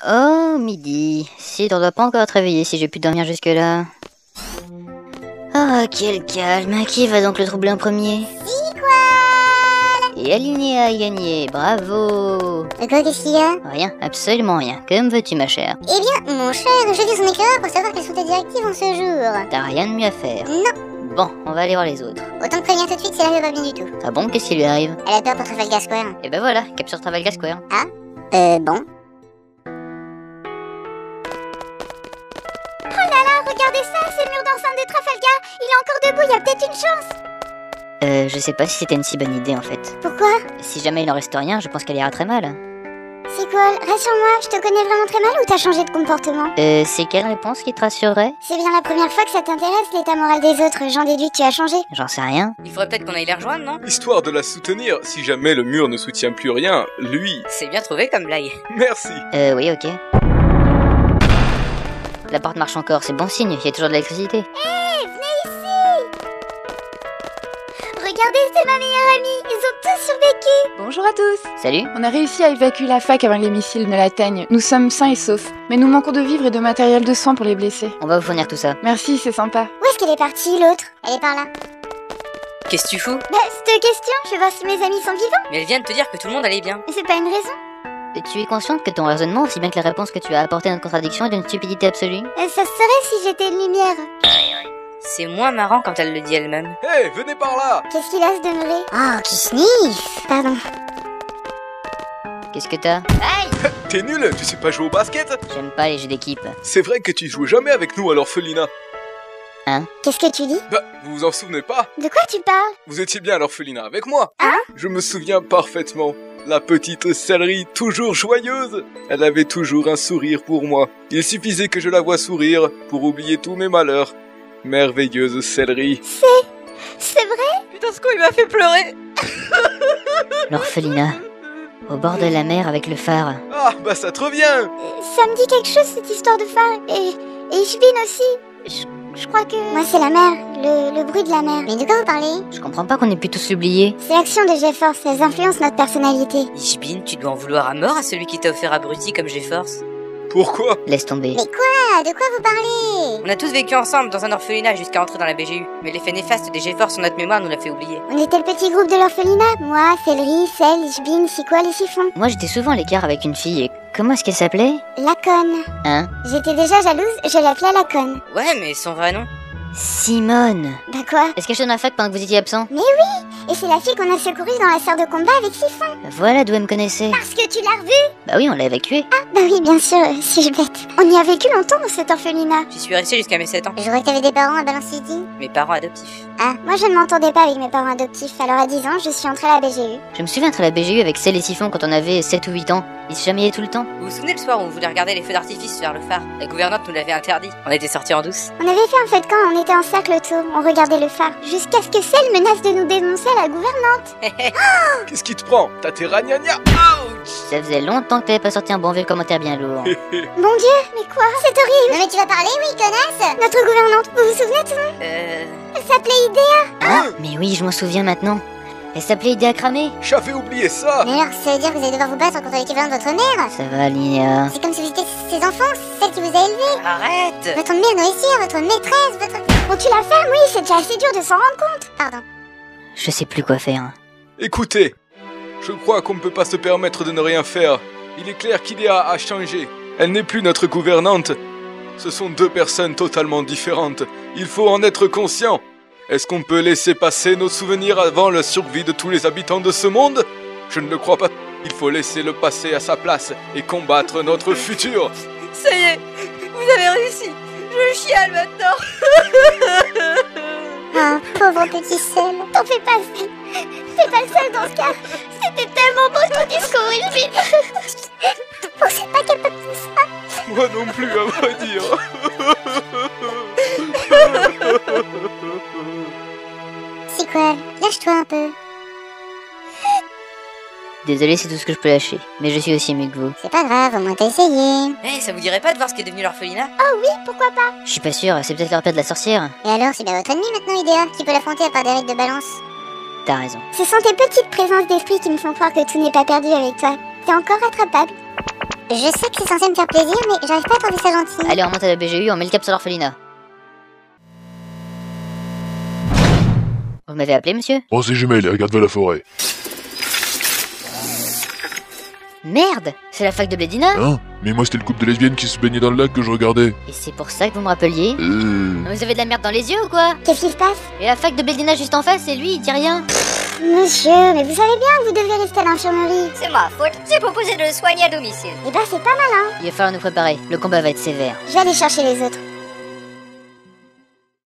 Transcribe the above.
Oh, midi. Si, t'en dois pas encore te réveiller si j'ai pu dormir jusque-là. Oh, quel calme. Qui va donc le troubler en premier? Et Alinéa a gagné, bravo. Quoi, qu'est-ce qu'il y a? Rien, absolument rien. Comme veux-tu, ma chère? Eh bien, mon cher, je lis son éclaireur pour savoir quelles sont tes directives en ce jour. T'as rien de mieux à faire. Non. Bon, on va aller voir les autres. Autant te prévenir tout de suite si elle arrive pas bien du tout. Ah bon, qu'est-ce qui lui arrive? Elle a peur pour Trafalgar Square. Et ben voilà, cap sur Trafalgar Square. Bon. Regardez ça, c'est le mur d'enceinte de Trafalgar. Il est encore debout, il y a peut-être une chance. Je sais pas si c'était une si bonne idée en fait. Pourquoi? Si jamais il en reste rien, je pense qu'elle ira très mal. Sequel, rassure-moi, je te connais vraiment très mal ou t'as changé de comportement? C'est quelle réponse qui te rassurerait? C'est bien la première fois que ça t'intéresse, l'état moral des autres. J'en déduis que tu as changé. J'en sais rien. Il faudrait peut-être qu'on aille les rejoindre, non? Histoire de la soutenir, si jamais le mur ne soutient plus rien, lui... C'est bien trouvé comme blague. Merci. Oui, ok. La porte marche encore, c'est bon signe, il y a toujours de l'électricité. Venez ici. Regardez, c'est ma meilleure amie. Ils ont tous survécu. Bonjour à tous. Salut. On a réussi à évacuer la fac avant que les missiles ne l'atteignent. Nous sommes sains et saufs, mais nous manquons de vivres et de matériel de soins pour les blessés. On va vous fournir tout ça. Merci, c'est sympa. Où est-ce qu'elle est partie, l'autre? Elle est par là. Qu'est-ce que tu fous? Cette question, je vais voir si mes amis sont vivants. Mais elle vient de te dire que tout le monde allait bien. Mais c'est pas une raison. Tu es consciente que ton raisonnement, aussi bien que la réponse que tu as apportée à notre contradiction, est d'une stupidité absolue? Ça serait si j'étais une lumière. C'est moins marrant quand elle le dit elle-même. Hé, venez par là. Qu'est-ce qu'il a à se demeurer? Oh, qui sniffe. Pardon. Qu'est-ce que t'as? T'es nul, tu sais pas jouer au basket? J'aime pas les jeux d'équipe. C'est vrai que tu jouais jamais avec nous à l'orphelinat. Qu'est-ce que tu dis? Bah, vous vous en souvenez pas? De quoi tu parles? Vous étiez bien à l'orphelinat avec moi. Hein? Je me souviens parfaitement. La petite céleri, toujours joyeuse. Elle avait toujours un sourire pour moi. Il suffisait que je la voie sourire pour oublier tous mes malheurs. Merveilleuse céleri. C'est vrai? Putain, ce con, il m'a fait pleurer. L'orphelinat. Au bord de la mer avec le phare. Ah, bah ça te revient. Ça me dit quelque chose cette histoire de phare. Et Ishbin aussi. Je crois que... Moi, c'est la mer. Le bruit de la mer. Mais de quoi vous parlez? Je comprends pas qu'on ait pu tous l'oublier. C'est l'action de GeForce, elles influencent notre personnalité. Ishbin, tu dois en vouloir à mort à celui qui t'a offert abruti comme GeForce. Pourquoi? Laisse tomber. Mais quoi? De quoi vous parlez? On a tous vécu ensemble dans un orphelinat jusqu'à entrer dans la BGU. Mais l'effet néfaste des GeForce sur notre mémoire nous l'a fait oublier. On était le petit groupe de l'orphelinat. Moi, Céleri, Cell, Ishbin, Sequel et Chiffon. Moi j'étais souvent à l'écart avec une fille. Comment est-ce qu'elle s'appelait? Lacone. Hein? J'étais déjà jalouse, je l'appelais Lacone. Ouais, mais son vrai nom. Simone. Bah quoi? Est-ce qu'elle était dans la fac pendant que vous étiez absent? Mais oui! Et c'est la fille qu'on a secourue dans la salle de combat avec Siphon. Voilà d'où elle me connaissait. Parce que tu l'as revue? Bah oui, on l'a évacuée. Bah oui, bien sûr, si je bête. On y a vécu longtemps dans cet orphelinat. J'y suis restée jusqu'à mes 7 ans. Je crois que t'avais des parents à Balance City. Mes parents adoptifs. Ah, moi je ne m'entendais pas avec mes parents adoptifs, alors à 10 ans, je suis entrée à la BGU. Je me souviens entre la BGU avec Celle et Siphon quand on avait 7 ou 8 ans. Ils se chamayaient tout le temps. Vous vous souvenez le soir où on voulait regarder les feux d'artifice vers le phare? La gouvernante nous l'avait interdit. On était sortis en douce. On avait fait un feu de camp, on était en cercle autour, on regardait le phare. Jusqu'à ce que Celle menace de nous dénoncer à la gouvernante. Qu'est-ce qui te prend? T'as tes ragnagnas? Ça faisait longtemps que t'avais pas sorti un bon vieux commentaire bien lourd. Mon Dieu, mais quoi? C'est horrible. Non mais tu vas parler, oui, connasse. Notre gouvernante, vous vous souvenez de son nom? Elle s'appelait Idéa. Ah, mais oui, je m'en souviens maintenant. Elle s'appelait Idéa Cramé. J'avais oublié ça. Mais alors, ça veut dire que vous allez devoir vous battre contre l'équivalent de votre mère? Ça va, Linéa. C'est comme si vous étiez ses enfants, celle qui vous a élevé. Arrête! Votre mère nourricière, votre maîtresse, votre... Bon, tu la fermes, oui, c'est déjà assez dur de s'en rendre compte. Pardon. Je sais plus quoi faire. Écoutez, je crois qu'on ne peut pas se permettre de ne rien faire. Il est clair qu'Idéa a changé. Elle n'est plus notre gouvernante. Ce sont deux personnes totalement différentes. Il faut en être conscient. Est-ce qu'on peut laisser passer nos souvenirs avant la survie de tous les habitants de ce monde? Je ne le crois pas. Il faut laisser le passé à sa place et combattre notre futur. Ça y est, vous avez réussi. Je chiale maintenant. Ah, pauvre petit Cell. T'en fais pas, Cell. T'es pas le seul dans ce cas. C'était tellement beau ton discours, Ishbin. Je pensais pas qu'elle peut faire ça. Moi non plus, à vrai dire. Sequel, lâche-toi un peu. Désolé, c'est tout ce que je peux lâcher. Mais je suis aussi ému que vous. C'est pas grave, au moins t'as essayé. Eh, ça vous dirait pas de voir ce qu'est devenu l'orphelinat? Oh oui, pourquoi pas? Je suis pas sûre, c'est peut-être le repère de la sorcière. Et alors, c'est bien votre ennemi maintenant, Idéa. Qui peut l'affronter à part des règles de balance? T'as raison. Ce sont tes petites présences d'esprit qui me font croire que tout n'est pas perdu avec toi. T'es encore rattrapable. Je sais que c'est censé me faire plaisir, mais j'arrive pas à trouver ça gentil. Allez, on remonte à la BGU, on met le cap sur l'orphelinat. Vous m'avez appelé, monsieur? Oh, c'est jumelle, regarde vers la forêt. Merde, c'est la fac de Blédina? Hein? Mais moi, c'était le couple de lesbiennes qui se baignaient dans le lac que je regardais. Et c'est pour ça que vous me rappeliez? Non, vous avez de la merde dans les yeux ou quoi? Qu'est-ce qui se passe? Et la fac de Blédina juste en face, et lui, il dit rien. Monsieur, mais vous savez bien que vous devez rester à l'infirmerie. C'est ma faute, j'ai proposé de le soigner à domicile. Eh ben, c'est pas malin. Il va falloir nous préparer, le combat va être sévère. Je vais aller chercher les autres.